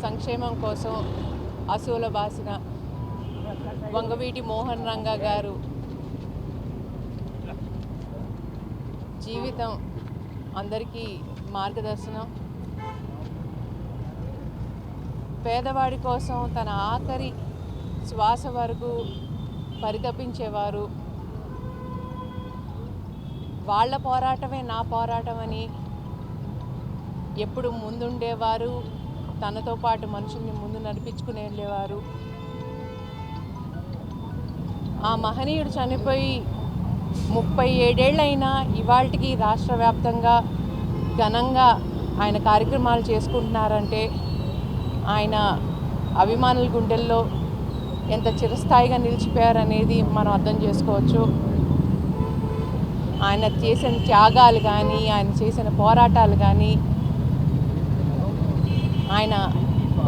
సంక్షేమం కోసం అసూల బాసిన వంగవీటి మోహన్ రంగా గారు జీవితం అందరికీ మార్గదర్శనం. పేదవాడి కోసం తన ఆఖరి శ్వాస వరకు పరితపించేవారు. వాళ్ళ పోరాటమే నా పోరాటం అని ఎప్పుడు ముందుండేవారు. తనతో పాటు మనుషుల్ని ముందు నడిపించుకుని వెళ్ళేవారు. ఆ మహనీయుడు చనిపోయి 37 ఏళ్ళైనా ఇవాళకి రాష్ట్ర వ్యాప్తంగా ఘనంగా ఆయన కార్యక్రమాలు చేసుకుంటున్నారంటే ఆయన అభిమానుల గుండెల్లో ఎంత చిరస్థాయిగా నిలిచిపోయారనేది మనం అర్థం చేసుకోవచ్చు. ఆయన చేసిన త్యాగాలు కానీ, ఆయన చేసిన పోరాటాలు కానీ, ఆయన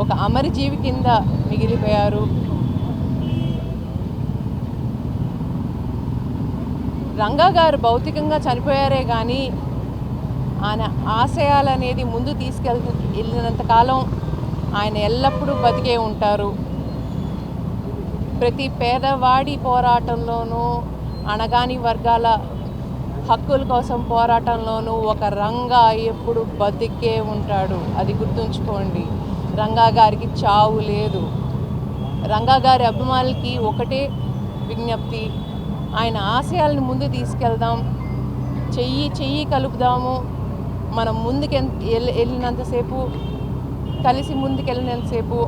ఒక అమరజీవి కింద మిగిలిపోయారు. రంగా గారు భౌతికంగా చనిపోయారే కానీ ఆయన ఆశయాలు అనేది ముందు వెళ్ళినంతకాలం ఆయన ఎల్లప్పుడూ బతికే ఉంటారు. ప్రతి పేదవాడి పోరాటంలోనూ, అణగాని వర్గాల హక్కుల కోసం పోరాటంలోనూ ఒక రంగా ఎప్పుడు బతికే ఉంటాడు. అది గుర్తుంచుకోండి. రంగా గారికి చావు లేదు. రంగా గారి అభిమానులకి ఒకటే విజ్ఞప్తి, ఆయన ఆశయాలను ముందు తీసుకెళ్దాం, చెయ్యి కలుపుదాము. మనం వెళ్ళినంతసేపు, కలిసి ముందుకెళ్ళినంతసేపు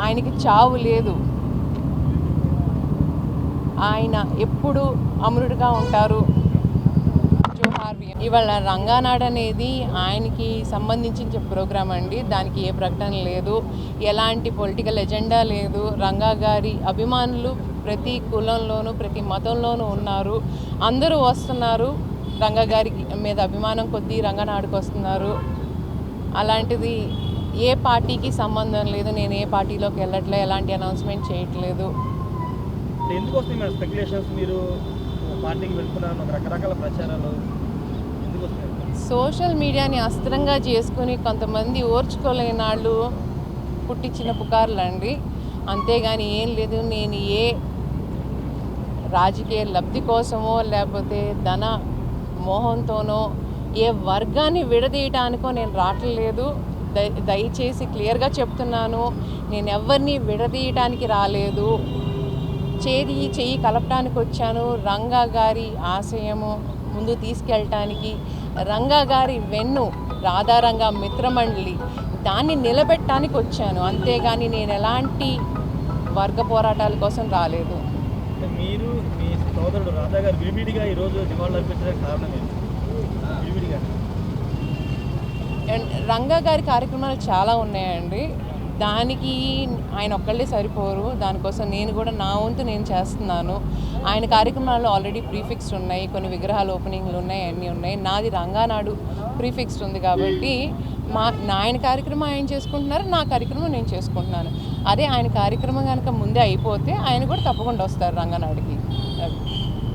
ఆయనకి చావు లేదు. ఆయన ఎప్పుడు అమరుడుగా ఉంటారు. జోహార్. ఇవాళ రంగానాడు అనేది ఆయనకి సంబంధించిన ప్రోగ్రాం అండి. దానికి ఏ ప్రకటన లేదు, ఎలాంటి పొలిటికల్ ఎజెండా లేదు. రంగా గారి అభిమానులు ప్రతి కులంలోనూ ప్రతి మతంలోనూ ఉన్నారు. అందరూ వస్తున్నారు. రంగా గారి మీద అభిమానం కొద్దీ రంగనాడుకు వస్తున్నారు. అలాంటిది ఏ పార్టీకి సంబంధం లేదు. నేను ఏ పార్టీలోకి వెళ్ళట్లేదు, ఎలాంటి అనౌన్స్మెంట్ చేయట్లేదు. ఎందుకోసం మీరు స్పెక్యులేషన్స్, మీరు పార్టీకి వెళ్తున్నారు, రకరకాల ప్రచారాలు ఎందుకోసం? సోషల్ మీడియాని అస్త్రంగా చేసుకుని కొంతమంది ఓర్చుకోలేని వాళ్ళు పుట్టించిన పుకార్లు అండి. అంతేగాని ఏం లేదు. నేను ఏ రాజకీయ లబ్ధి కోసమో లేకపోతే ధన మోహంతోనో ఏ వర్గాన్ని విడదీయటానికో నేను రావట్లేదు. దయచేసి క్లియర్గా చెప్తున్నాను, నేను ఎవరిని విడదీయటానికి రాలేదు. చెయ్యి కలపడానికి వచ్చాను. రంగా గారి ఆశయము ముందు తీసుకెళ్ళటానికి, రంగా గారి వెన్ను రాధారంగా మిత్రమండలి దాన్ని నిలబెట్టడానికి వచ్చాను. అంతేగాని నేను ఎలాంటి వర్గ పోరాటాల కోసం రాలేదు. మీరు మీ సోదరుడు రాధా గారు విడివిడిగా ఈరోజు నివాళులు అర్పించడానికి కారణం ఏంటి? విడివిడిగా రంగా గారి కార్యక్రమాలు చాలా ఉన్నాయండి. దానికి ఆయన ఒక్కళ్ళే సరిపోరు. దానికోసం నేను కూడా నా వంతు నేను చేస్తున్నాను. ఆయన కార్యక్రమాల్లో ఆల్రెడీ ప్రీఫిక్స్డ్ ఉన్నాయి, కొన్ని విగ్రహాలు ఓపెనింగ్లు ఉన్నాయి, అన్నీ ఉన్నాయి. నాది రంగానాడు ప్రీఫిక్స్డ్ ఉంది కాబట్టి ఆయన కార్యక్రమం ఆయన చేసుకుంటున్నారు, నా కార్యక్రమం నేను చేసుకుంటున్నాను. అదే ఆయన కార్యక్రమం కనుక ముందే అయిపోతే ఆయన కూడా తప్పకుండా వస్తారు రంగానాడుకి.